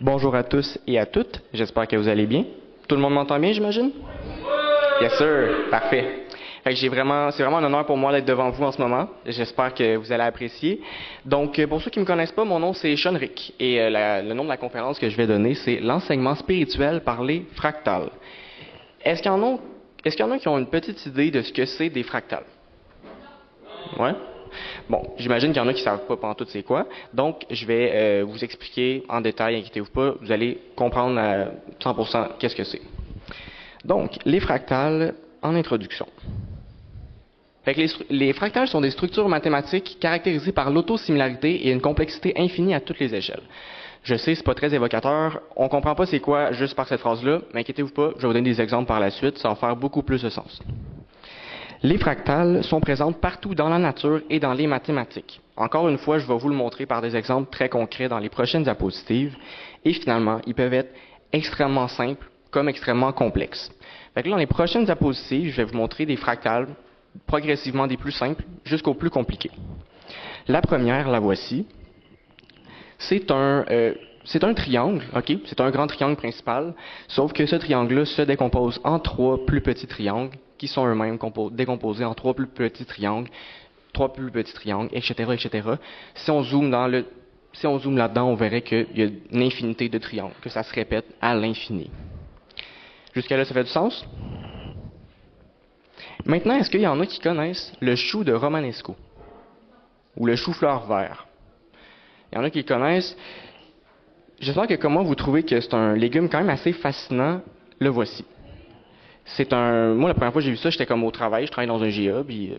Bonjour à tous et à toutes, j'espère que vous allez bien. Tout le monde m'entend bien, j'imagine? Yes sir, parfait. Fait que c'est vraiment un honneur pour moi d'être devant vous en ce moment. J'espère que vous allez apprécier. Donc, pour ceux qui ne me connaissent pas, mon nom c'est Sean Rick et le nom de la conférence que je vais donner, c'est l'enseignement spirituel par les fractales. Est-ce qu'il y en a, est-ce qu'il y en a qui ont une petite idée de ce que c'est des fractales? Ouais? Bon, j'imagine qu'il y en a qui ne savent pas pantoute c'est quoi. Donc, je vais vous expliquer en détail, inquiétez-vous pas, vous allez comprendre à 100% qu'est-ce que c'est. Donc, les fractales en introduction. Fait que les fractales sont des structures mathématiques caractérisées par l'autosimilarité et une complexité infinie à toutes les échelles. Je sais, c'est pas très évocateur, on comprend pas c'est quoi juste par cette phrase-là, mais inquiétez-vous pas, je vais vous donner des exemples par la suite, ça va faire beaucoup plus de sens. Les fractales sont présentes partout dans la nature et dans les mathématiques. Encore une fois, je vais vous le montrer par des exemples très concrets dans les prochaines diapositives. Et finalement, ils peuvent être extrêmement simples comme extrêmement complexes. Fait que là, dans les prochaines diapositives, je vais vous montrer des fractales progressivement des plus simples jusqu'aux plus compliqués. La première, la voici. C'est un triangle, ok? C'est un grand triangle principal, sauf que ce triangle-là se décompose en trois plus petits triangles qui sont eux-mêmes décomposés en trois plus petits triangles, etc., etc. Si on zoome là-dedans, on verrait qu'il y a une infinité de triangles, que ça se répète à l'infini. Jusqu'à là, ça fait du sens? Maintenant, est-ce qu'il y en a qui connaissent le chou de Romanesco? Ou le chou-fleur vert? Il y en a qui le connaissent. J'espère que comment vous trouvez que c'est un légume quand même assez fascinant, le voici. Moi, la première fois que j'ai vu ça, j'étais comme au travail, je travaille dans un GA, puis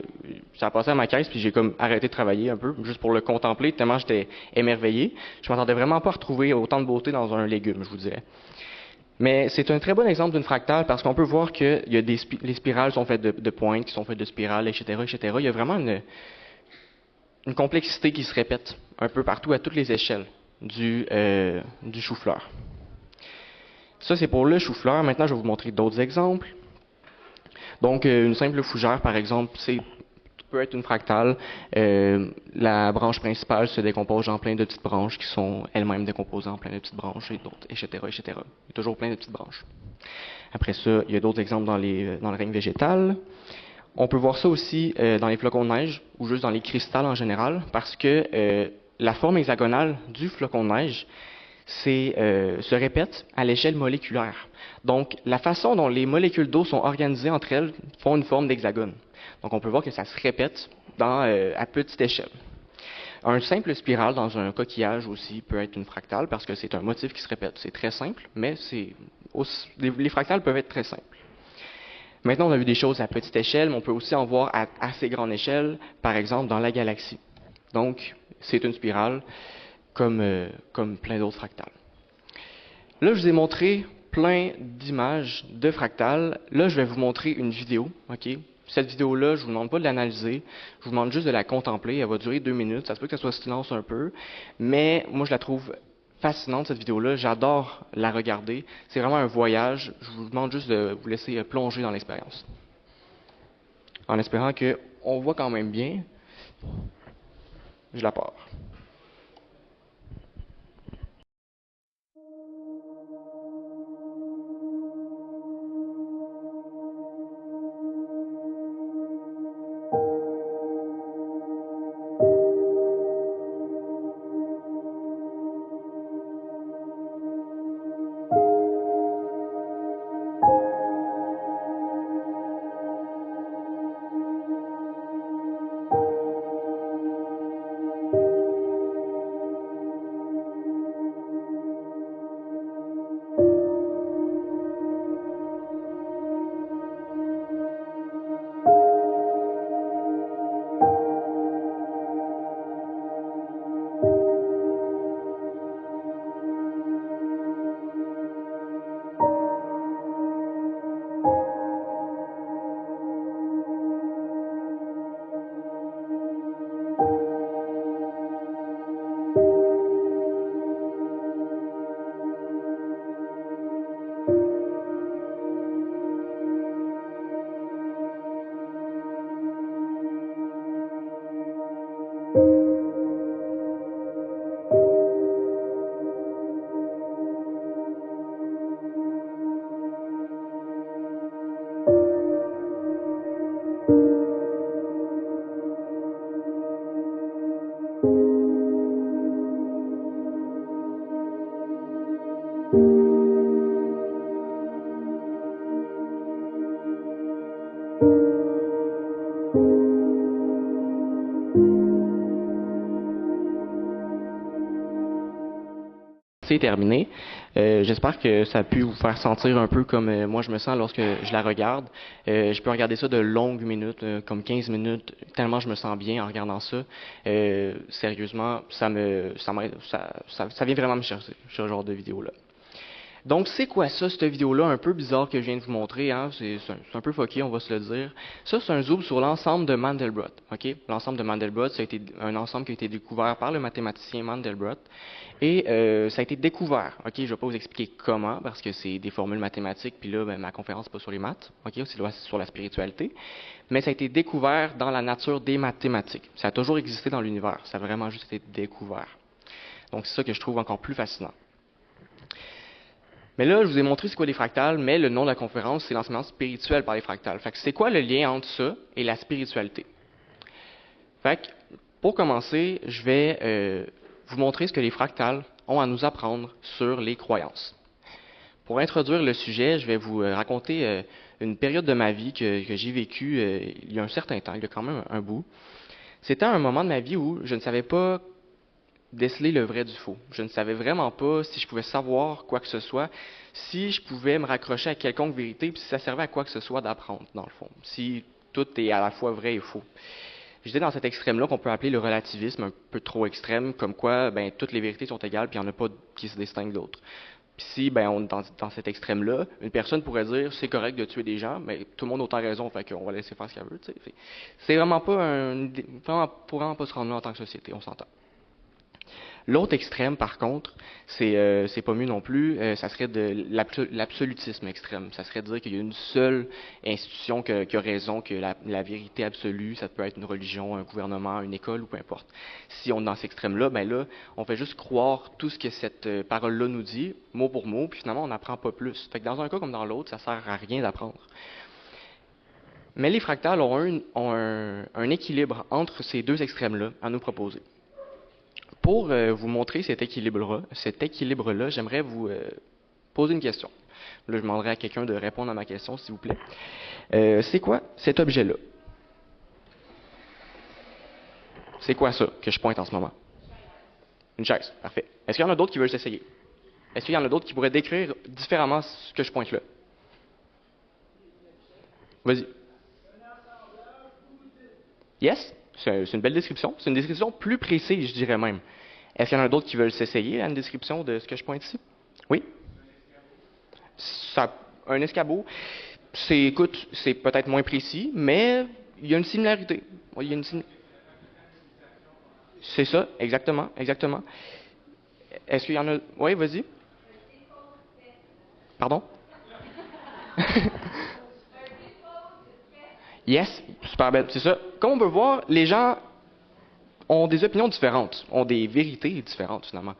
ça a passé à ma caisse, puis j'ai comme arrêté de travailler un peu, juste pour le contempler, tellement j'étais émerveillé. Je m'attendais vraiment pas à retrouver autant de beauté dans un légume, je vous dirais. Mais c'est un très bon exemple d'une fractale parce qu'on peut voir que les spirales sont faites de pointes, qui sont faites de spirales, etc., etc. Il y a vraiment une complexité qui se répète un peu partout à toutes les échelles du chou-fleur. Ça, c'est pour le chou-fleur. Maintenant, je vais vous montrer d'autres exemples. Donc, une simple fougère, par exemple, peut être une fractale. La branche principale se décompose en plein de petites branches qui sont elles-mêmes décomposées en plein de petites branches, et d'autres, etc., etc. Il y a toujours plein de petites branches. Après ça, il y a d'autres exemples dans le règne végétal. On peut voir ça aussi dans les flocons de neige ou juste dans les cristals en général, parce que la forme hexagonale du flocon de neige se répète à l'échelle moléculaire. Donc, la façon dont les molécules d'eau sont organisées entre elles font une forme d'hexagone. Donc, on peut voir que ça se répète à petite échelle. Un simple spirale dans un coquillage aussi peut être une fractale parce que c'est un motif qui se répète. C'est très simple, mais les fractales peuvent être très simples. Maintenant, on a vu des choses à petite échelle, mais on peut aussi en voir à assez grande échelle, par exemple dans la galaxie. Donc, c'est une spirale comme plein d'autres fractales. Là, je vous ai montré plein d'images de fractales. Là, je vais vous montrer une vidéo, ok? Cette vidéo-là, je ne vous demande pas de l'analyser, je vous demande juste de la contempler. Elle va durer 2 minutes, ça se peut que ça soit silence un peu, mais moi, je la trouve fascinante, cette vidéo-là. J'adore la regarder. C'est vraiment un voyage. Je vous demande juste de vous laisser plonger dans l'expérience. En espérant qu'on voit quand même bien. Je la pars. C'est terminé. J'espère que ça a pu vous faire sentir un peu comme moi je me sens lorsque je la regarde. Je peux regarder ça de longues minutes, comme 15 minutes, tellement je me sens bien en regardant ça. Sérieusement, ça vient vraiment me chercher, ce genre de vidéo-là. Donc, c'est quoi ça, cette vidéo-là un peu bizarre que je viens de vous montrer, hein? C'est un peu fucké, on va se le dire. Ça, c'est un zoom sur l'ensemble de Mandelbrot, ok? L'ensemble de Mandelbrot, ça a été un ensemble qui a été découvert par le mathématicien Mandelbrot. Et ça a été découvert, ok? Je ne vais pas vous expliquer comment, parce que c'est des formules mathématiques, puis là, ma conférence, c'est pas sur les maths, ok? C'est sur la spiritualité. Mais ça a été découvert dans la nature des mathématiques. Ça a toujours existé dans l'univers, ça a vraiment juste été découvert. Donc, c'est ça que je trouve encore plus fascinant. Mais là, je vous ai montré c'est quoi les fractales, mais le nom de la conférence, c'est l'enseignement spirituel par les fractales. Fait que c'est quoi le lien entre ça et la spiritualité? Fait que, pour commencer, je vais vous montrer ce que les fractales ont à nous apprendre sur les croyances. Pour introduire le sujet, je vais vous raconter une période de ma vie que j'ai vécue il y a un certain temps, il y a quand même un bout. C'était un moment de ma vie où je ne savais pas déceler le vrai du faux. Je ne savais vraiment pas si je pouvais savoir quoi que ce soit, si je pouvais me raccrocher à quelconque vérité, puis si ça servait à quoi que ce soit d'apprendre, dans le fond. Si tout est à la fois vrai et faux. J'étais dans cet extrême-là qu'on peut appeler le relativisme, un peu trop extrême, comme quoi toutes les vérités sont égales, puis il n'y en a pas qui se distinguent d'autres. Puis si on est dans cet extrême-là, une personne pourrait dire c'est correct de tuer des gens, mais tout le monde a autant raison, fait qu'on va laisser faire ce qu'elle veut. C'est vraiment vraiment pas se rendre là en tant que société, on s'entend. L'autre extrême, par contre, c'est pas mieux non plus, ça serait de l'absolutisme extrême. Ça serait de dire qu'il y a une seule institution qui a raison, que la vérité absolue, ça peut être une religion, un gouvernement, une école ou peu importe. Si on est dans cet extrême-là, là, on fait juste croire tout ce que cette parole-là nous dit, mot pour mot, puis finalement, on n'apprend pas plus. Fait que dans un cas comme dans l'autre, ça sert à rien d'apprendre. Mais les fractales ont un équilibre entre ces deux extrêmes-là à nous proposer. Pour vous montrer cet équilibre-là, j'aimerais vous poser une question. Là, je demanderai à quelqu'un de répondre à ma question, s'il vous plaît. C'est quoi cet objet-là? C'est quoi ça que je pointe en ce moment? Une chaise, parfait. Est-ce qu'il y en a d'autres qui veulent s'essayer? Est-ce qu'il y en a d'autres qui pourraient décrire différemment ce que je pointe là? Vas-y. Yes? C'est une belle description. C'est une description plus précise, je dirais même. Est-ce qu'il y en a d'autres qui veulent s'essayer à une description de ce que je pointe ici? Oui? Un escabeau, c'est peut-être moins précis, mais il y a une similarité. C'est ça, exactement. Est-ce qu'il y en a... Oui, vas-y. Pardon? Yes, super belle, c'est ça. Comme on peut voir, les gens ont des opinions différentes, ont des vérités différentes finalement.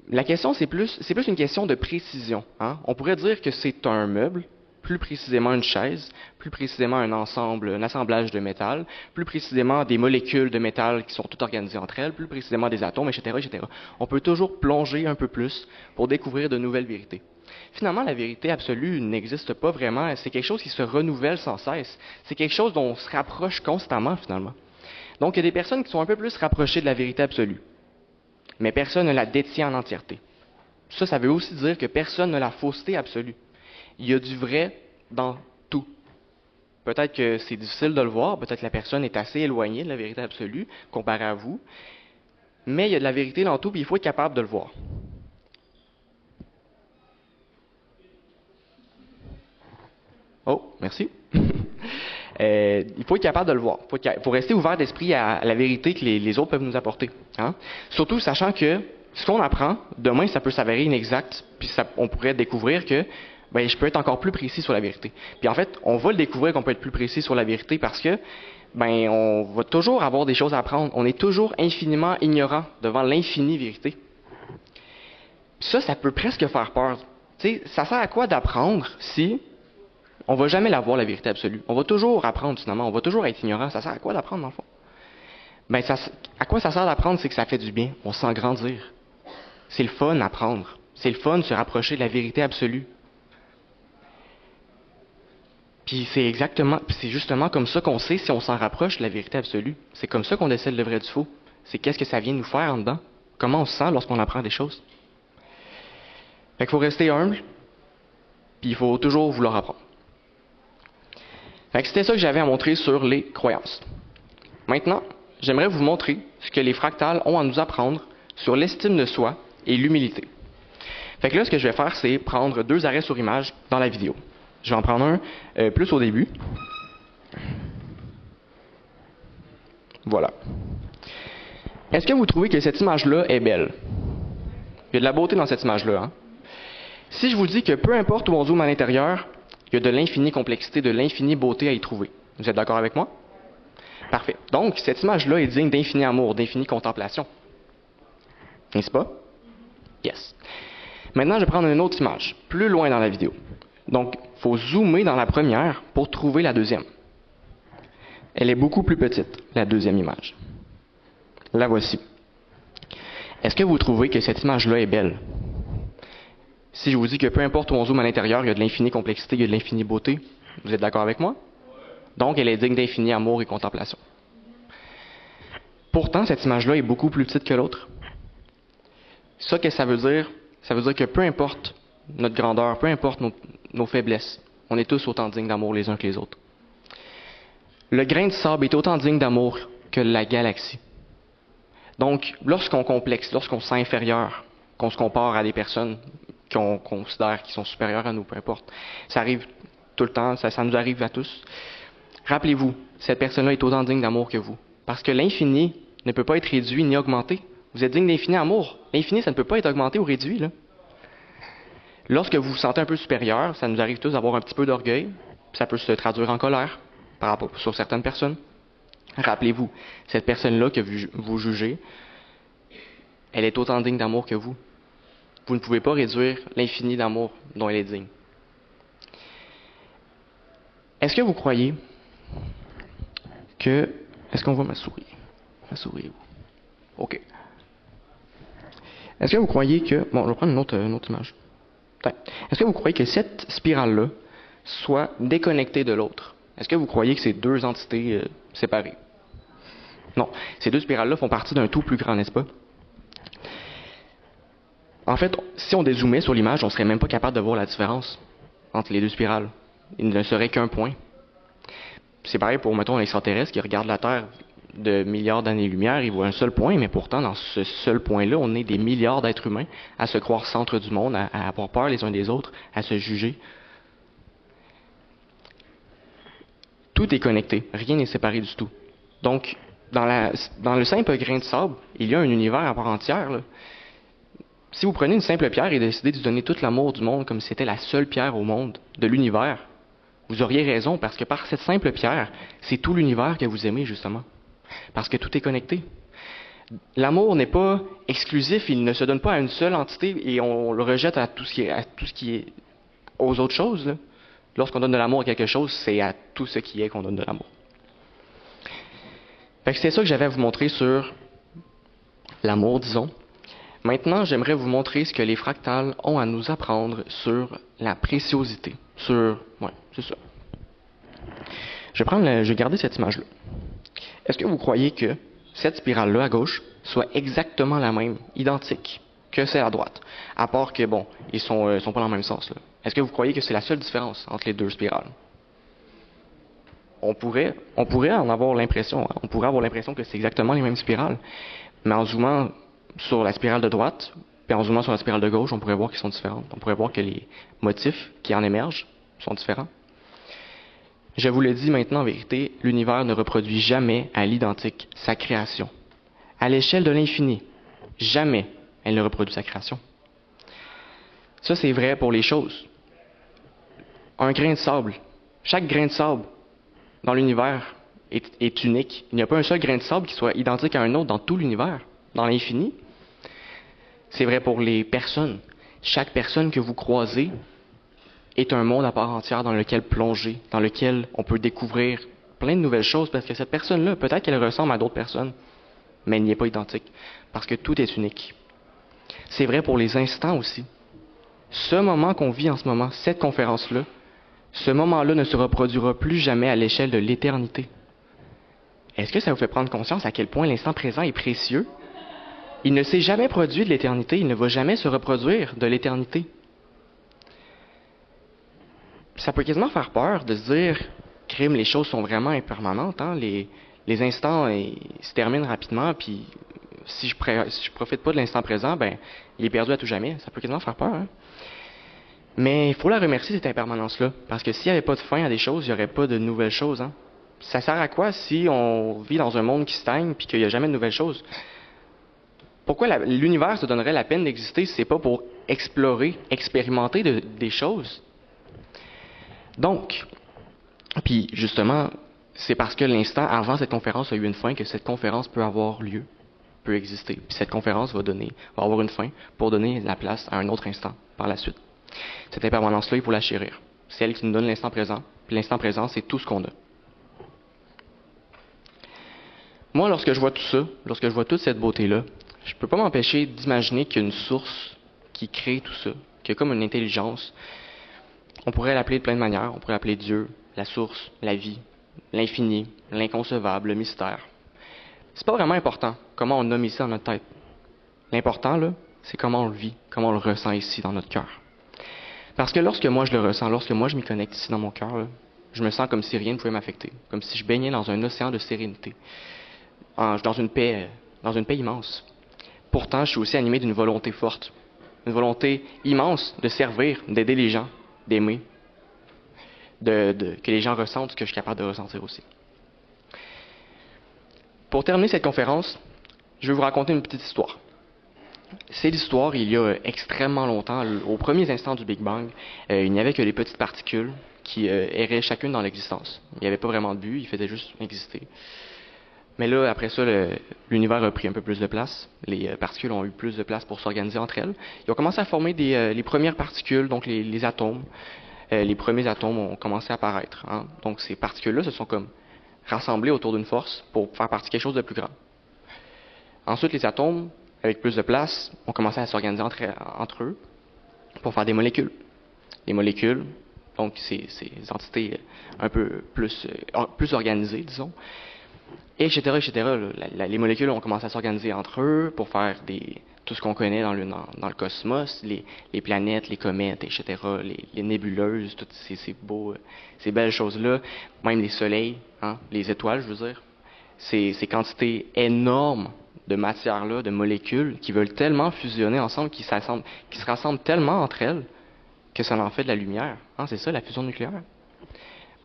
La question, c'est plus une question de précision. Hein? On pourrait dire que c'est un meuble, plus précisément une chaise, plus précisément un assemblage de métal, plus précisément des molécules de métal qui sont toutes organisées entre elles, plus précisément des atomes, etc., etc. On peut toujours plonger un peu plus pour découvrir de nouvelles vérités. Finalement, la vérité absolue n'existe pas vraiment. C'est quelque chose qui se renouvelle sans cesse. C'est quelque chose dont on se rapproche constamment, finalement. Donc, il y a des personnes qui sont un peu plus rapprochées de la vérité absolue. Mais personne ne la détient en entièreté. Ça veut aussi dire que personne n'a la fausseté absolue. Il y a du vrai dans tout. Peut-être que c'est difficile de le voir, peut-être que la personne est assez éloignée de la vérité absolue, comparée à vous, mais il y a de la vérité dans tout, puis il faut être capable de le voir. Oh, merci. Il faut être capable de le voir. Il faut rester ouvert d'esprit à la vérité que les autres peuvent nous apporter. Hein? Surtout sachant que ce qu'on apprend, demain, ça peut s'avérer inexact, puis on pourrait découvrir que je peux être encore plus précis sur la vérité. Puis en fait, on va le découvrir qu'on peut être plus précis sur la vérité parce que on va toujours avoir des choses à apprendre. On est toujours infiniment ignorant devant l'infinie vérité. Ça peut presque faire peur. T'sais, ça sert à quoi d'apprendre si on va jamais l'avoir, la vérité absolue? On va toujours apprendre, finalement. On va toujours être ignorant. Ça sert à quoi d'apprendre, dans le fond? À quoi ça sert d'apprendre? C'est que ça fait du bien. On se sent grandir. C'est le fun d'apprendre. C'est le fun de se rapprocher de la vérité absolue. Puis c'est justement comme ça qu'on sait si on s'en rapproche de la vérité absolue. C'est comme ça qu'on décèle le vrai du faux. C'est qu'est-ce que ça vient nous faire en dedans. Comment on se sent lorsqu'on apprend des choses. Fait qu'il faut rester humble, puis il faut toujours vouloir apprendre. Fait que c'était ça que j'avais à montrer sur les croyances. Maintenant, j'aimerais vous montrer ce que les fractales ont à nous apprendre sur l'estime de soi et l'humilité. Fait que là, ce que je vais faire, c'est prendre 2 arrêts sur image dans la vidéo. Je vais en prendre un plus au début. Voilà. Est-ce que vous trouvez que cette image-là est belle? Il y a de la beauté dans cette image-là. Hein? Si je vous dis que peu importe où on zoome à l'intérieur, il y a de l'infinie complexité, de l'infinie beauté à y trouver. Vous êtes d'accord avec moi? Parfait. Donc, cette image-là est digne d'infini amour, d'infinie contemplation. N'est-ce pas? Yes. Maintenant, je vais prendre une autre image, plus loin dans la vidéo. Donc, il faut zoomer dans la première pour trouver la deuxième. Elle est beaucoup plus petite, la deuxième image. La voici. Est-ce que vous trouvez que cette image-là est belle? Si je vous dis que peu importe où on zoome à l'intérieur, il y a de l'infinie complexité, il y a de l'infinie beauté, vous êtes d'accord avec moi? Donc, elle est digne d'infini amour et contemplation. Pourtant, cette image-là est beaucoup plus petite que l'autre. Ça, qu'est-ce que ça veut dire? Ça veut dire que peu importe notre grandeur, peu importe nos faiblesses, on est tous autant dignes d'amour les uns que les autres. Le grain de sable est autant digne d'amour que la galaxie. Donc, lorsqu'on complexe, lorsqu'on se sent inférieur, qu'on se compare à des personnes qu'on considère qui sont supérieures à nous, peu importe, ça arrive tout le temps, ça nous arrive à tous. Rappelez-vous, cette personne-là est autant digne d'amour que vous. Parce que l'infini ne peut pas être réduit ni augmenté. Vous êtes digne d'infini amour. L'infini, ça ne peut pas être augmenté ou réduit, là. Lorsque vous vous sentez un peu supérieur, ça nous arrive tous d'avoir un petit peu d'orgueil, ça peut se traduire en colère par rapport sur certaines personnes. Rappelez-vous, cette personne-là que vous jugez, elle est autant digne d'amour que vous. Vous ne pouvez pas réduire l'infini d'amour dont elle est digne. Est-ce que vous croyez que... Est-ce qu'on voit ma souris? Ma souris, OK. Est-ce que vous croyez que... Bon, je vais prendre une autre image. Est-ce que vous croyez que cette spirale-là soit déconnectée de l'autre? Est-ce que vous croyez que c'est 2 entités séparées? Non. Ces 2 spirales-là font partie d'un tout plus grand, n'est-ce pas? En fait, si on dézoomait sur l'image, on ne serait même pas capable de voir la différence entre les 2 spirales. Il ne serait qu'un point. C'est pareil pour, mettons, un extraterrestre qui regarde la Terre de milliards d'années-lumière, il voit un seul point, mais pourtant, dans ce seul point-là, on est des milliards d'êtres humains à se croire centre du monde, à avoir peur les uns des autres, à se juger. Tout est connecté, rien n'est séparé du tout. Donc, dans le simple grain de sable, il y a un univers à part entière, là. Si vous prenez une simple pierre et décidez de donner tout l'amour du monde comme si c'était la seule pierre au monde, de l'univers, vous auriez raison, parce que par cette simple pierre, c'est tout l'univers que vous aimez, justement. Parce que tout est connecté. L'amour n'est pas exclusif, il ne se donne pas à une seule entité et on le rejette à tout ce qui est aux autres choses, là. Lorsqu'on donne de l'amour à quelque chose, c'est à tout ce qui est qu'on donne de l'amour. Fait que c'est ça que j'avais à vous montrer sur l'amour, disons. Maintenant, j'aimerais vous montrer ce que les fractales ont à nous apprendre sur la préciosité. Ouais, c'est ça. Je vais garder cette image-là. Est-ce que vous croyez que cette spirale-là à gauche soit exactement la même, identique, que celle à droite? À part que, bon, ils sont pas dans le même sens, là. Est-ce que vous croyez que c'est la seule différence entre les 2 spirales? On pourrait en avoir l'impression. Hein? On pourrait avoir l'impression que c'est exactement les mêmes spirales. Mais en zoomant sur la spirale de droite, puis en zoomant sur la spirale de gauche, on pourrait voir qu'elles sont différentes. On pourrait voir que les motifs qui en émergent sont différents. Je vous le dis maintenant en vérité, l'univers ne reproduit jamais à l'identique sa création. À l'échelle de l'infini, jamais elle ne reproduit sa création. Ça, c'est vrai pour les choses. Un grain de sable, chaque grain de sable dans l'univers est unique. Il n'y a pas un seul grain de sable qui soit identique à un autre dans tout l'univers, dans l'infini. C'est vrai pour les personnes. Chaque personne que vous croisez est un monde à part entière dans lequel plonger, dans lequel on peut découvrir plein de nouvelles choses, parce que cette personne-là, peut-être qu'elle ressemble à d'autres personnes, mais elle n'y est pas identique, parce que tout est unique. C'est vrai pour les instants aussi. Ce moment qu'on vit en ce moment, cette conférence-là, ce moment-là ne se reproduira plus jamais à l'échelle de l'éternité. Est-ce que ça vous fait prendre conscience à quel point l'instant présent est précieux? Il ne s'est jamais produit de l'éternité, il ne va jamais se reproduire de l'éternité. Ça peut quasiment faire peur de se dire, crime, les choses sont vraiment impermanentes, hein? Les instants se terminent rapidement, puis si je profite pas de l'instant présent, ben il est perdu à tout jamais. Ça peut quasiment faire peur, hein? Mais il faut la remercier, cette impermanence-là, parce que s'il n'y avait pas de fin à des choses, il n'y aurait pas de nouvelles choses, hein? Ça sert à quoi si on vit dans un monde qui stagne puis qu'il n'y a jamais de nouvelles choses? Pourquoi l'univers se donnerait la peine d'exister si c'est pas pour explorer, expérimenter des choses? Donc, puis justement, c'est parce que l'instant avant cette conférence a eu une fin que cette conférence peut avoir lieu, peut exister. Puis cette conférence va avoir une fin pour donner la place à un autre instant par la suite. Cette impermanence-là, il faut la chérir. C'est elle qui nous donne l'instant présent. Puis l'instant présent, c'est tout ce qu'on a. Moi, lorsque je vois tout ça, lorsque je vois toute cette beauté-là, je ne peux pas m'empêcher d'imaginer qu'il y a une source qui crée tout ça, qu'il y a comme une intelligence. On pourrait l'appeler de plein de manières. On pourrait l'appeler Dieu, la source, la vie, l'infini, l'inconcevable, le mystère. C'est pas vraiment important comment on nomme ici dans notre tête. L'important, là, c'est comment on le vit, comment on le ressent ici dans notre cœur. Parce que lorsque moi je le ressens, lorsque moi je m'y connecte ici dans mon cœur, là, je me sens comme si rien ne pouvait m'affecter, comme si je baignais dans un océan de sérénité, dans une paix immense. Pourtant, je suis aussi animé d'une volonté forte, une volonté immense de servir, d'aider les gens, d'aimer, que les gens ressentent ce que je suis capable de ressentir aussi. Pour terminer cette conférence, je vais vous raconter une petite histoire. C'est l'histoire, il y a extrêmement longtemps, aux premiers instants du Big Bang, il n'y avait que les petites particules qui erraient chacune dans l'existence. Il n'y avait pas vraiment de but, il faisait juste exister. Mais là, après ça, l'univers a pris un peu plus de place. Les particules ont eu plus de place pour s'organiser entre elles. Ils ont commencé à former les premières particules, donc les atomes. Les premiers atomes ont commencé à apparaître, hein. Donc ces particules-là se sont comme rassemblées autour d'une force pour faire partie de quelque chose de plus grand. Ensuite, les atomes, avec plus de place, ont commencé à s'organiser entre eux pour faire des molécules. Les molécules, donc ces entités un peu plus organisées, disons, etc., etc. Les molécules ont commencé à s'organiser entre eux pour faire tout ce qu'on connaît dans le cosmos, les planètes, les comètes, etc., les nébuleuses, toutes ces belles choses-là, même les soleils, hein, les étoiles, je veux dire. Ces quantités énormes de matière-là, de molécules, qui veulent tellement fusionner ensemble, qui se rassemblent tellement entre elles, que ça en fait de la lumière. Hein, c'est ça, la fusion nucléaire.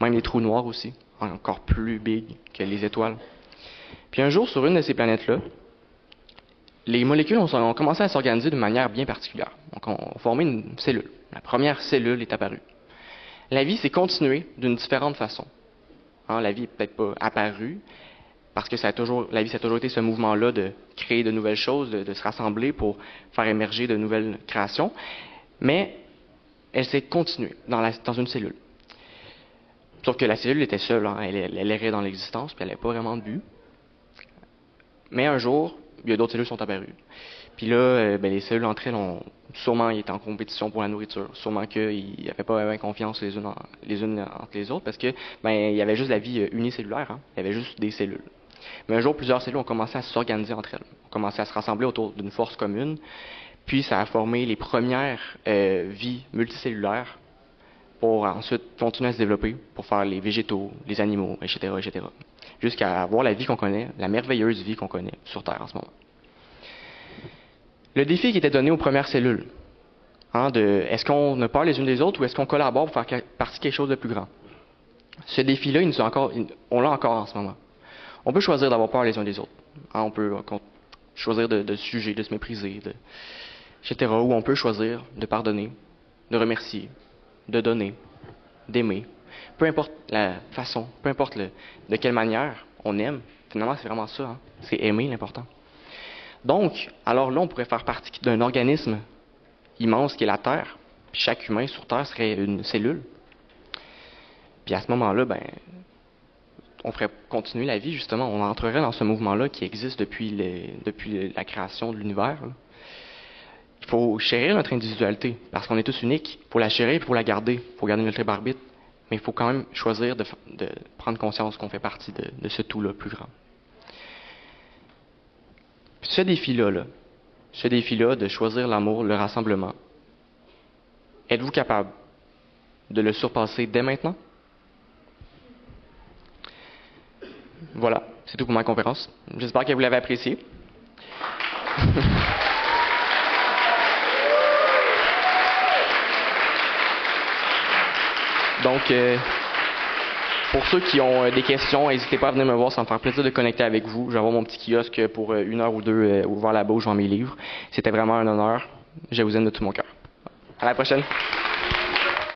Même les trous noirs aussi, encore plus big que les étoiles. Puis un jour, sur une de ces planètes-là, les molécules ont commencé à s'organiser d'une manière bien particulière. Donc, on a formé une cellule. La première cellule est apparue. La vie s'est continuée d'une différente façon. Hein, la vie n'est peut-être pas apparue, parce que la vie, ça a toujours été ce mouvement-là de créer de nouvelles choses, de se rassembler pour faire émerger de nouvelles créations. Mais elle s'est continuée dans une cellule. Sauf que la cellule était seule, hein, elle errait dans l'existence, puis elle n'avait pas vraiment de but. Mais un jour, il y a d'autres cellules qui sont apparues. Puis là, les cellules entre elles ont sûrement été en compétition pour la nourriture. Sûrement qu'ils n'avaient pas vraiment confiance les unes entre les autres, parce que il y avait juste la vie unicellulaire, hein. Il y avait juste des cellules. Mais un jour, plusieurs cellules ont commencé à s'organiser entre elles, ont commencé à se rassembler autour d'une force commune, puis ça a formé les premières vies multicellulaires pour ensuite continuer à se développer, pour faire les végétaux, les animaux, etc., etc., jusqu'à avoir la vie qu'on connaît, la merveilleuse vie qu'on connaît sur Terre en ce moment. Le défi qui était donné aux premières cellules, hein, est-ce qu'on a peur les unes des autres ou est-ce qu'on collabore pour faire partie de quelque chose de plus grand? Ce défi-là, on l'a encore en ce moment. On peut choisir d'avoir peur les uns des autres. Hein, on peut choisir de se juger, de se mépriser, etc. Ou on peut choisir de pardonner, de remercier, de donner, d'aimer. Peu importe la façon, peu importe de quelle manière on aime, finalement c'est vraiment ça, hein, c'est aimer l'important. Donc, alors là on pourrait faire partie d'un organisme immense qui est la Terre, puis chaque humain sur Terre serait une cellule. Puis à ce moment-là, on ferait continuer la vie justement, on entrerait dans ce mouvement-là qui existe depuis la création de l'univers, là. Il faut chérir notre individualité, parce qu'on est tous uniques. Il faut la chérir et il faut la garder. Il faut garder notre libre arbitre. Mais il faut quand même choisir de prendre conscience qu'on fait partie de ce tout-là plus grand. Ce défi-là de choisir l'amour, le rassemblement, êtes-vous capable de le surpasser dès maintenant? Voilà, c'est tout pour ma conférence. J'espère que vous l'avez apprécié. Donc, pour ceux qui ont des questions, n'hésitez pas à venir me voir, ça me faire plaisir de connecter avec vous. Je vais avoir mon petit kiosque pour 1 heure ou 2 ouvert là-bas où je vends mes livres. C'était vraiment un honneur. Je vous aime de tout mon cœur. À la prochaine.